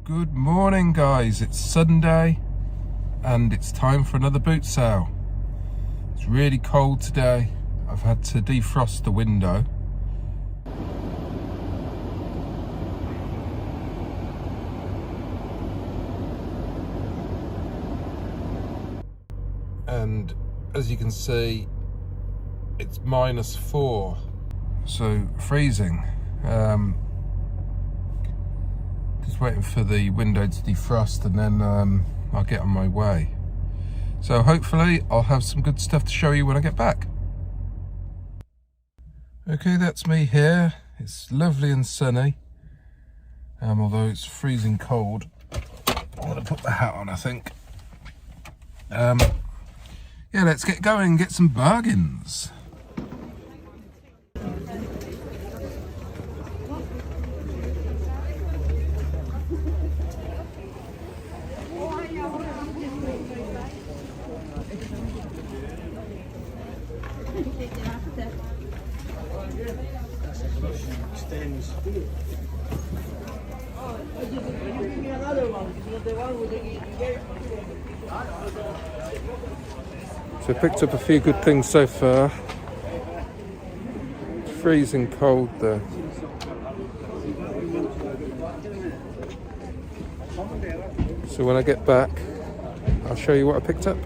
Good morning guys, it's Sunday and it's time for another boot sale. It's really cold today. I've had to defrost the window. And as you can see, it's -4, so freezing. Just waiting for the window to defrost and then I'll get on my way. So hopefully I'll have some good stuff to show you when I get back. Okay, that's me here. It's lovely and sunny, although it's freezing cold. I'm gonna put the hat on, I think. Yeah, let's get going and get some bargains. So I picked up a few good things so far. It's freezing cold though. So when I get back, I'll show you what I picked up.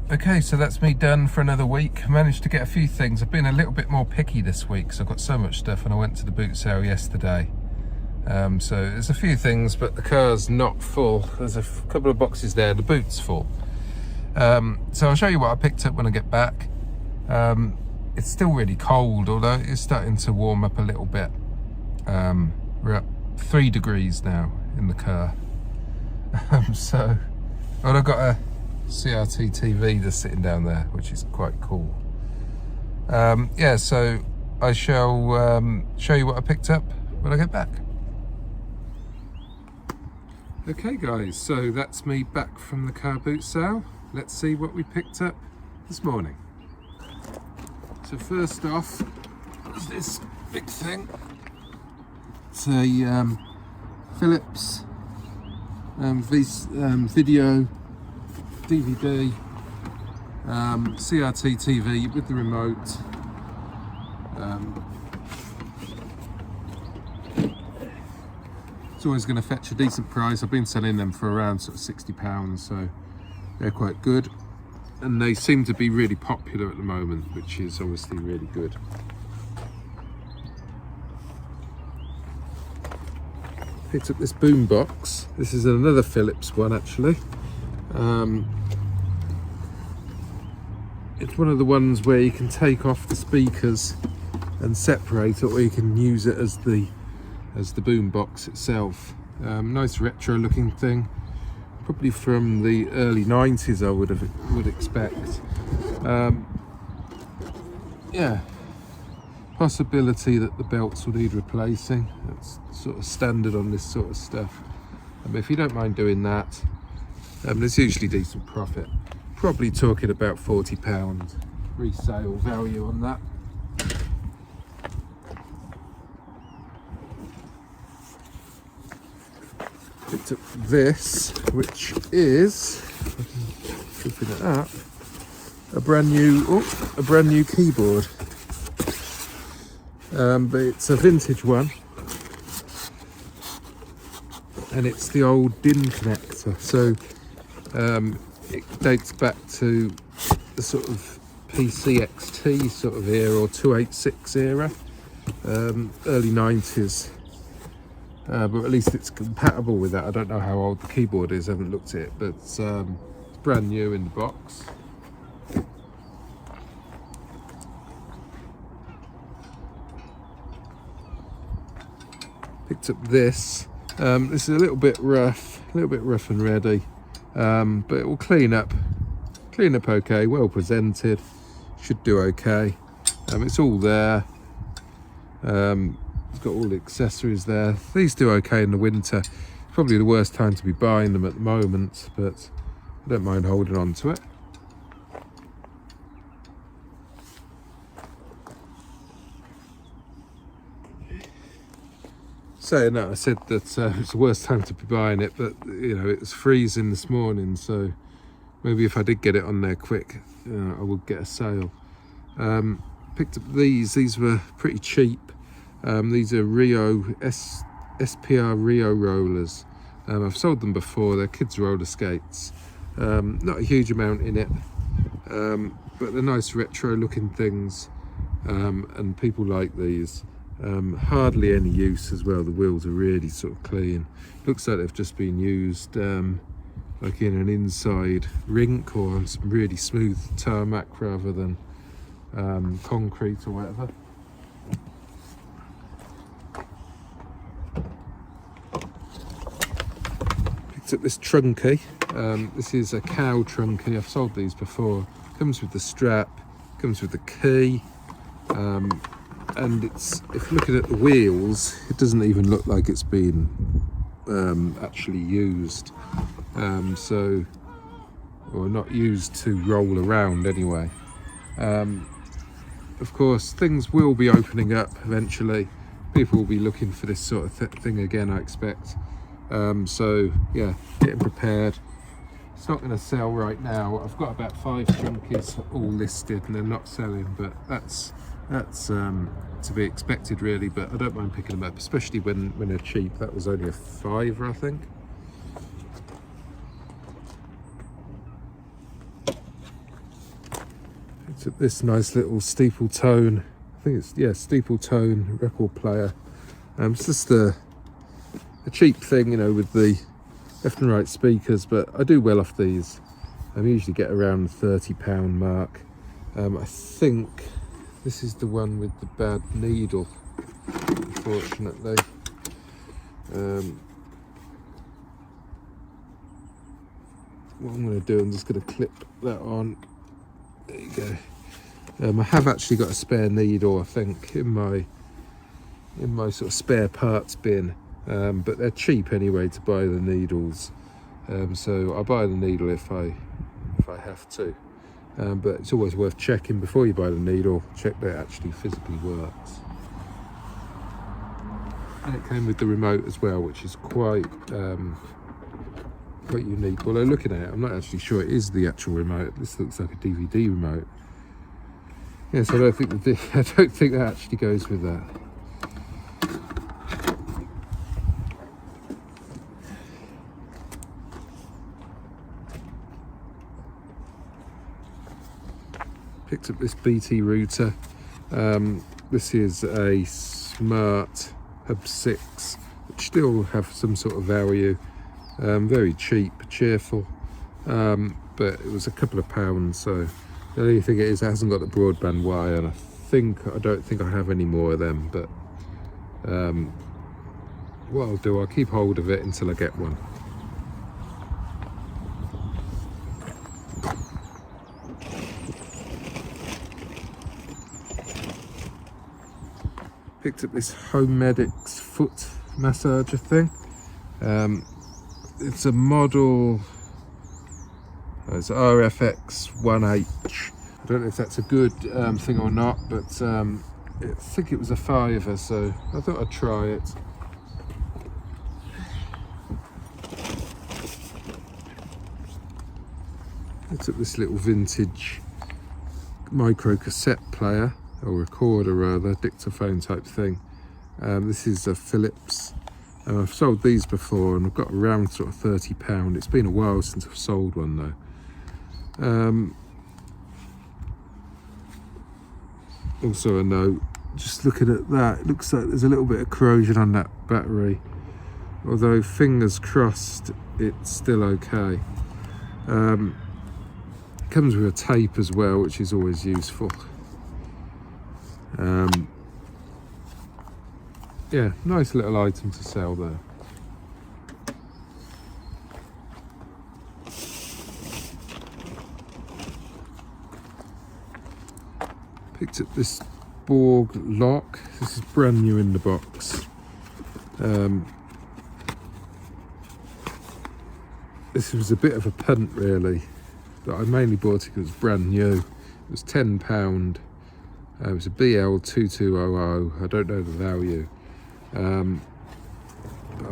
Okay, so that's me done for another week. I managed to get a few things. I've been a little bit more picky this week because I've got so much stuff, and I went to the boot sale yesterday. So there's a few things, but the car's not full. There's a couple of boxes there, the boot's full. So I'll show you what I picked up when I get back. It's still really cold, although it's starting to warm up a little bit. We're at 3 degrees now in the car. So, well, I've got a CRT TV that's sitting down there, which is quite cool. Yeah, so I shall show you what I picked up when I get back. Okay guys, so that's me back from the car boot sale. Let's see what we picked up this morning. So first off is this big thing. It's a Philips video DVD CRT TV with the remote. It's always going to fetch a decent price. I've been selling them for around sort of £60, so they're quite good, and they seem to be really popular at the moment, which is obviously really good. Picked up this boom box. This is another Philips one actually. It's one of the ones where you can take off the speakers and separate it, or you can use it as the boom box itself. Nice retro looking thing, probably from the early 90s I would expect. Yeah, possibility that the belts will need replacing. That's sort of standard on this sort of stuff. If you don't mind doing that, there's usually decent profit. Probably talking about £40 resale value on that. Picked up this, which is, flipping it up, a brand new keyboard. But it's a vintage one, and it's the old DIN connector. So it dates back to the sort of PCXT sort of era, or 286 era, early 90s. But at least it's compatible with that. I don't know how old the keyboard is, I haven't looked at it, but it's brand new in the box. Picked up this. This is a little bit rough and ready, but it will clean up okay, well presented, should do okay. It's all there. It's got all the accessories there. These do okay in the winter. probably the worst time to be buying them at the moment, but I don't mind holding on to it. Saying that, I said that it's the worst time to be buying it, but you know, it was freezing this morning, so maybe if I did get it on there quick, I would get a sale. Picked up these were pretty cheap. These are SPR Rio rollers. I've sold them before. They're kids roller skates. Not a huge amount in it, but they're nice retro looking things, and people like these. Hardly any use as well. The wheels are really sort of clean. Looks like they've just been used like in an inside rink or on some really smooth tarmac rather than concrete or whatever. Picked up this trunky. This is a cow trunky. I've sold these before. Comes with the strap, comes with the key, and it's, if looking at the wheels, it doesn't even look like it's been actually used, or not used to roll around anyway. Of course, things will be opening up eventually. People will be looking for this sort of thing again, I expect. So yeah, getting prepared. It's not going to sell right now. I've got about 5 trunkies all listed and they're not selling, but that's to be expected really. But I don't mind picking them up, especially when they're cheap. That was only a £5, I think. Picked up this nice little steeple tone. I think it's steeple tone record player. It's just a cheap thing, you know, with the left and right speakers, but I do well off these. I usually get around the £30 mark. I think this is the one with the bad needle, unfortunately. What I'm going to do, I'm just going to clip that on. There you go. I have actually got a spare needle, I think, in my sort of spare parts bin. But they're cheap anyway to buy the needles, so I'll buy the needle if I have to, but it's always worth checking before you buy the needle. Check that it actually physically works. And it came with the remote as well, which is quite unique. Although looking at it, I'm not actually sure it is the actual remote. This looks like a DVD remote. Yes, I don't think that actually goes with that. Picked up this BT router. This is a Smart Hub 6, which still have some sort of value. Very cheap, cheerful, but it was a couple of pounds. So the only thing it hasn't got the broadband wire, and I don't think I have any more of them. But what I'll do, I'll keep hold of it until I get one. Picked up this Home Medics foot massager thing. It's a model, it's RFX 1H. I don't know if that's a good thing or not, but I think it was a £5, so I thought I'd try it. Picked up this little vintage micro cassette player, or recorder rather, dictaphone type thing. This is a Philips. I've sold these before and I've got around sort of £30. It's been a while since I've sold one though. Also a note, just looking at that, it looks like there's a little bit of corrosion on that battery, although fingers crossed it's still okay. Comes with a tape as well, which is always useful. Yeah, nice little item to sell there. Picked up this Borg lock. This is brand new in the box. This was a bit of a punt really, but I mainly bought it because it was brand new. It was £10. It was a BL2200. I don't know the value. I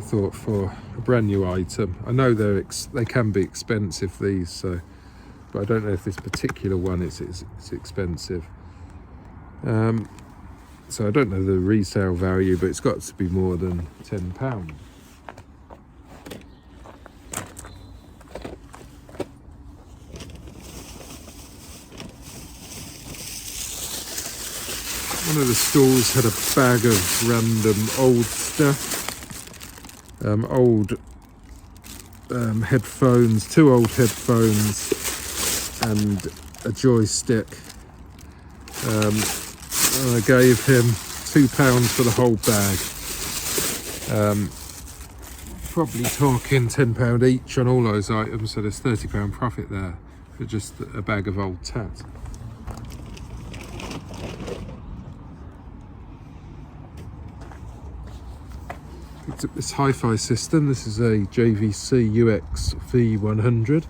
thought for a brand new item, I know they can be expensive, these, so, but I don't know if this particular one is expensive. So I don't know the resale value, but it's got to be more than £10. One of the stores had a bag of random old stuff. Old headphones, 2 old headphones and a joystick. And I gave him £2 for the whole bag. Probably talking £10 each on all those items, so there's £30 profit there for just a bag of old tat. Picked up this hi-fi system. This is a JVC UX V100.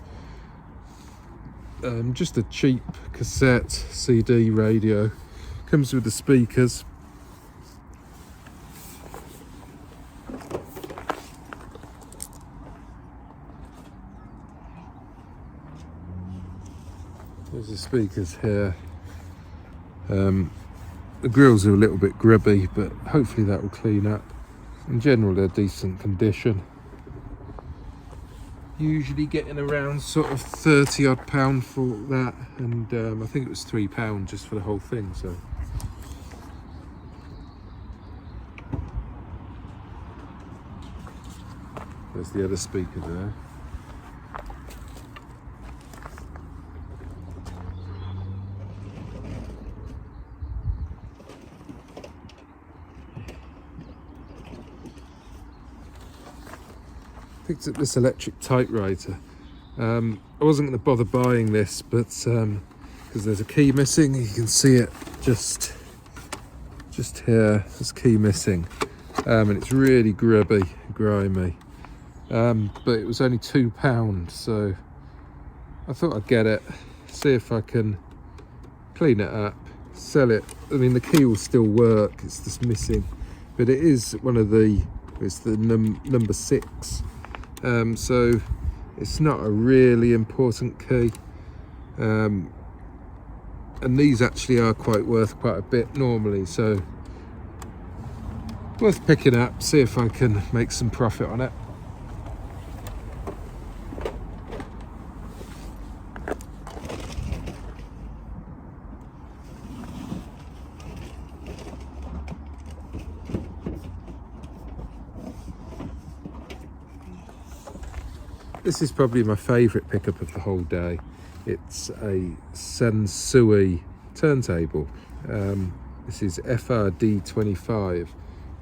Just a cheap cassette CD radio. Comes with the speakers. There's the speakers here. The grills are a little bit grubby, but hopefully that will clean up. In general, they're decent condition. Usually getting around sort of £30 odd for that, and I think it was £3 just for the whole thing. So there's the other speaker there. Picked up this electric typewriter. I wasn't going to bother buying this, but because there's a key missing, you can see it just here. There's key missing, and it's really grubby, grimy. But it was only £2, so I thought I'd get it, see if I can clean it up, sell it. I mean, the key will still work. It's just missing, but it is one of the. It's the number 6. So it's not a really important key, and these actually are worth quite a bit normally, so worth picking up, see if I can make some profit on it. This is probably my favourite pickup of the whole day. It's a Sansui turntable. This is FRD25. It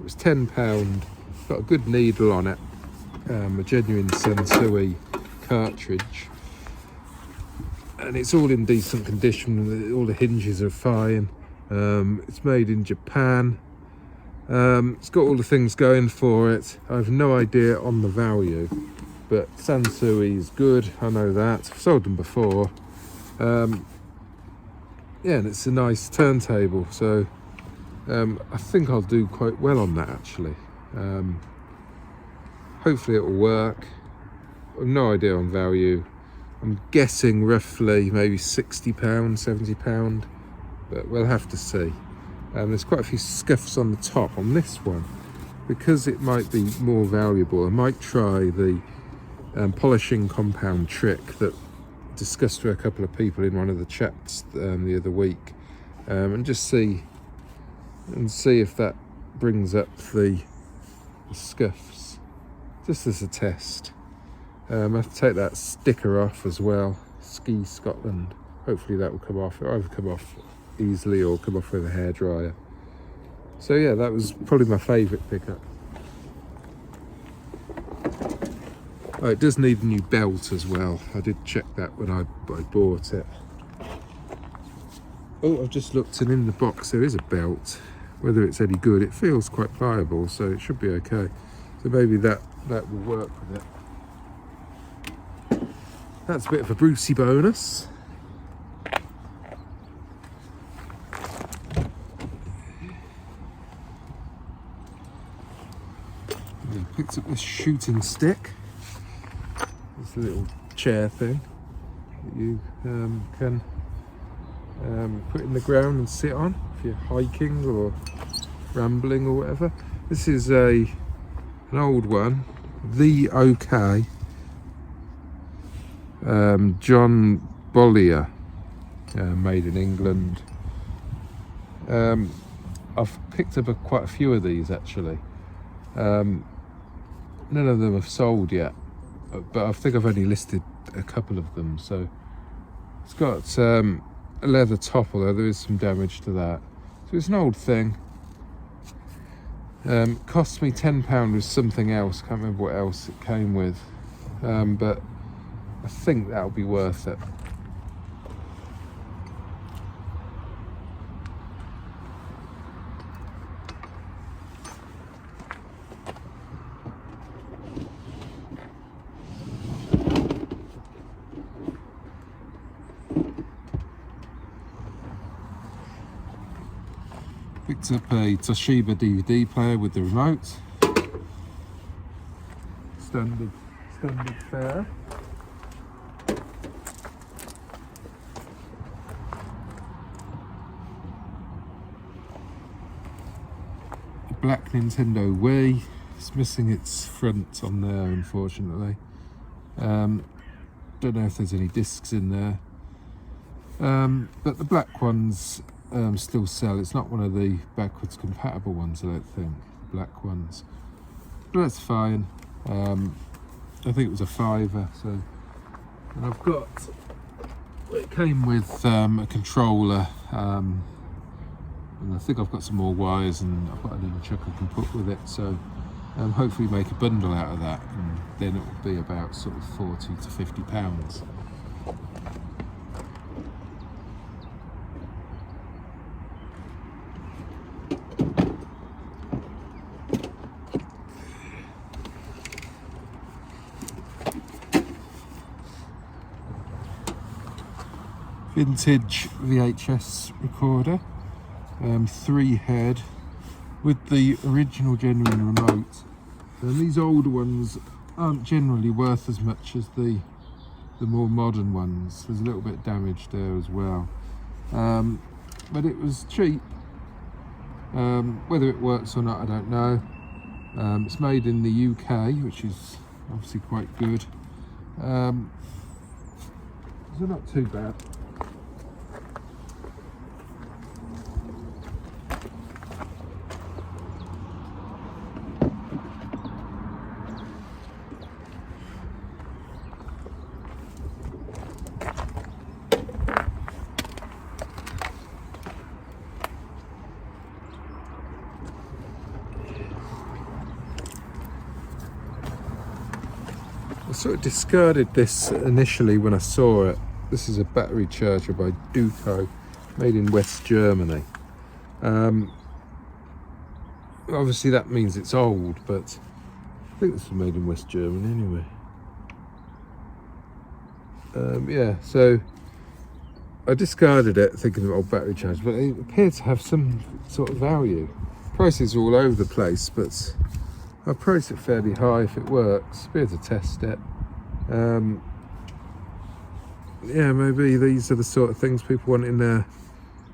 was £10. Got a good needle on it. A genuine Sansui cartridge. And it's all in decent condition. All the hinges are fine. It's made in Japan. It's got all the things going for it. I have no idea on the value. But Sansui is good, I know that. I've sold them before. Yeah, and it's a nice turntable, so I think I'll do quite well on that actually. Hopefully it will work. I've no idea on value. I'm guessing roughly maybe £60, £70, but we'll have to see. There's quite a few scuffs on the top on this one. Because it might be more valuable, I might try the polishing compound trick that I discussed with a couple of people in one of the chats the other week, and just see if that brings up the scuffs, just as a test. I have to take that sticker off as well, Ski Scotland. Hopefully that will come off. It'll either come off easily or come off with a hairdryer. So yeah, that was probably my favourite pickup. Oh, it does need a new belt as well. I did check that when I bought it. Oh, I've just looked, and in the box there is a belt. Whether it's any good, it feels quite pliable, so it should be okay. So maybe that will work with it. That's a bit of a Brucey bonus. He picked up this shooting stick. It's a little chair thing that you can put in the ground and sit on if you're hiking or rambling or whatever. This is an old one, the OK, John Bollier, made in England. I've picked up quite a few of these actually. None of them have sold yet, but I think I've only listed a couple of them. So it's got a leather top, although there is some damage to that. So it's an old thing. Cost me £10 with something else. Can't remember what else it came with, but I think that'll be worth it. Picked up a Toshiba DVD player with the remote. Standard fare. A black Nintendo Wii. It's missing its front on there, unfortunately. Don't know if there's any discs in there. But the black ones still sell. It's not one of the backwards compatible ones, I don't think, black ones, but that's fine. I think it was a £5. So, and I've got, it came with a controller, and I think I've got some more wires, and I've got a little chuck I can put with it, so hopefully make a bundle out of that, and then it will be about sort of £40 to £50. Vintage VHS recorder, 3-head with the original genuine remote. And these older ones aren't generally worth as much as the more modern ones. There's a little bit damaged there as well, but it was cheap. Whether it works or not, I don't know. It's made in the UK, which is obviously quite good. So not too bad. I sort of discarded this initially when I saw it. This is a battery charger by Duco, made in West Germany. Obviously that means it's old, but I think this was made in West Germany anyway. Yeah, so I discarded it thinking of an old battery charger, but it appeared to have some sort of value. Prices are all over the place, but I'll price it fairly high if it works. Be able to test it. Yeah, maybe these are the sort of things people want in their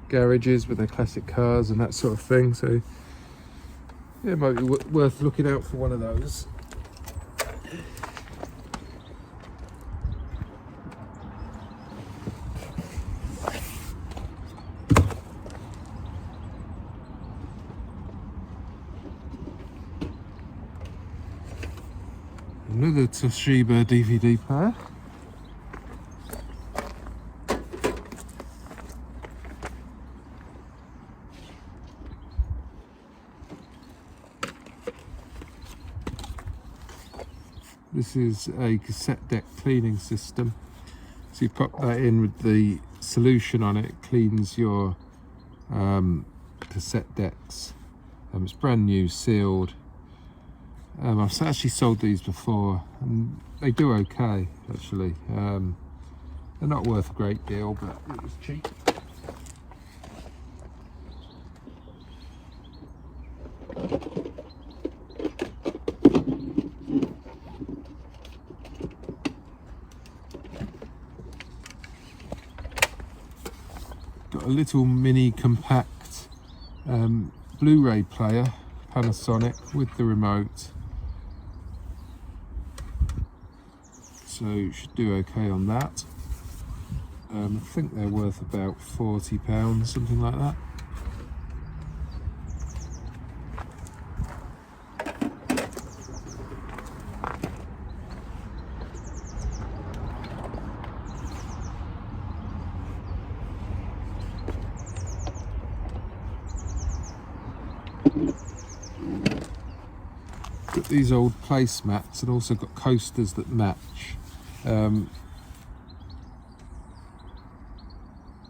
garages with their classic cars and that sort of thing. So yeah, it might be worth looking out for one of those. Another Toshiba DVD player. This is a cassette deck cleaning system. So you pop that in with the solution on it, it cleans your cassette decks. It's brand new, sealed. I've actually sold these before and they do okay actually. They're not worth a great deal, but it was cheap. Got a little mini compact Blu-ray player, Panasonic, with the remote. So should do okay on that. I think they're worth about £40, something like that. Got these old placemats and also got coasters that match.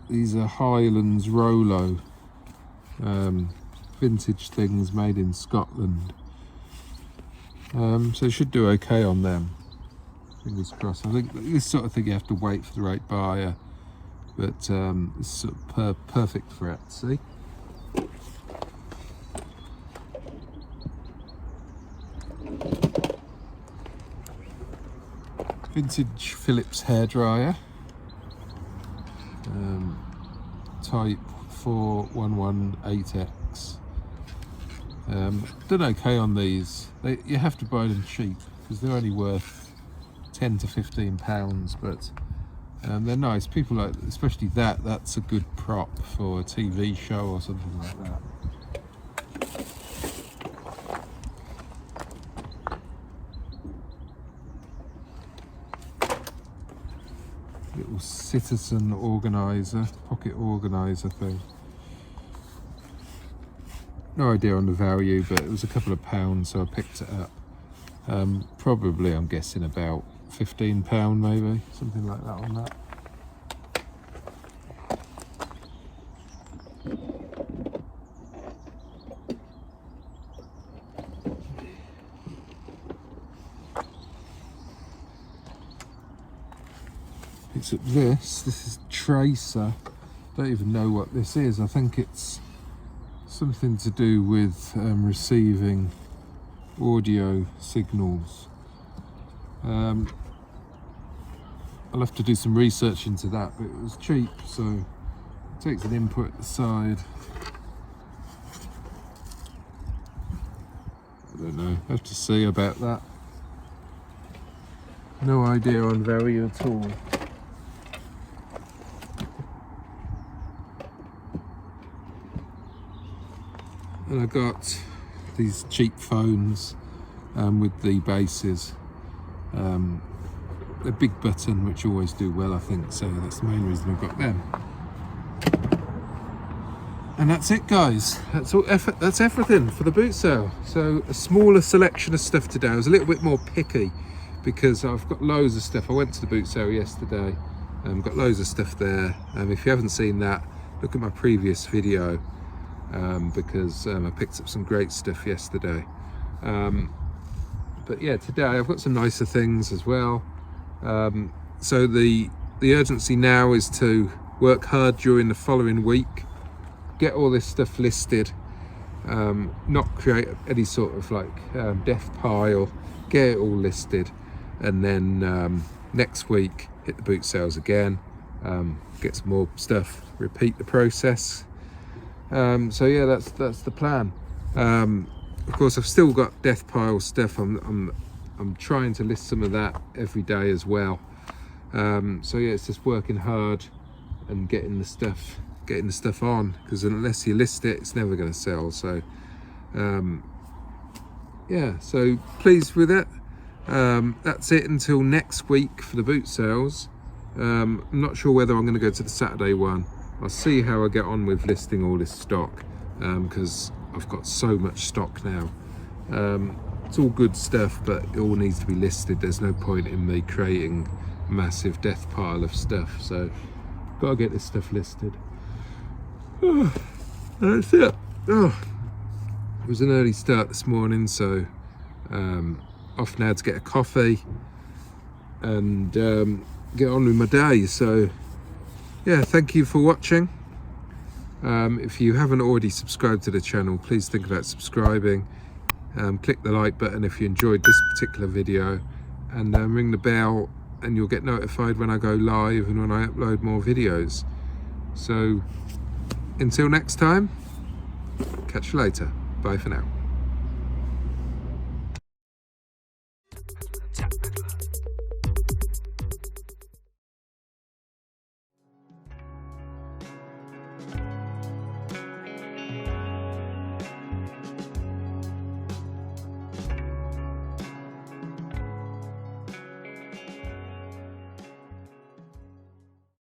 These are Highlands Rolo, vintage things made in Scotland. So it should do okay on them. Fingers crossed. I think this sort of thing you have to wait for the right buyer, but it's sort of perfect for it. See. Vintage Philips hairdryer, type 4118X. Done okay on these. You have to buy them cheap because they're only worth £10 to £15, but they're nice. People like, especially that's a good prop for a TV show or something like that. Little citizen organizer, pocket organizer thing. No idea on the value, but it was a couple of pounds, so I picked it up. Probably, I'm guessing, about £15 maybe, something like that on that. Picked up this is Tracer. Don't even know what this is. I think it's something to do with receiving audio signals. I'll have to do some research into that, but it was cheap, so it takes an input at the side. I don't know, I have to see about that. No idea on value at all. And I got these cheap phones with the bases. A big button, which always do well, I think, so that's the main reason I got them. And that's it, guys. That's all. That's everything for the boot sale. So a smaller selection of stuff today. I was a little bit more picky because I've got loads of stuff. I went to the boot sale yesterday. Got loads of stuff there. If you haven't seen that, look at my previous video. Because I picked up some great stuff yesterday. But yeah, today I've got some nicer things as well. So the urgency now is to work hard during the following week, get all this stuff listed, not create any sort of like death pile, get it all listed, and then next week hit the boot sales again, get some more stuff, repeat the process. So yeah, that's the plan. Of course, I've still got death pile stuff. I'm trying to list some of that every day as well. So yeah, it's just working hard and getting the stuff on, because unless you list it, it's never going to sell. So yeah, so pleased with it. That's it until next week for the boot sales. I'm not sure whether I'm going to go to the Saturday one. I'll see how I get on with listing all this stock, because I've got so much stock now. It's all good stuff, but it all needs to be listed. There's no point in me creating a massive death pile of stuff, so gotta get this stuff listed. Oh, that's it. Oh, it was an early start this morning, so Off now to get a coffee and get on with my day. So yeah, thank you for watching. If you haven't already subscribed to the channel, please think about subscribing. Click the like button if you enjoyed this particular video, and ring the bell and you'll get notified when I go live and when I upload more videos. So until next time, catch you later. Bye for now.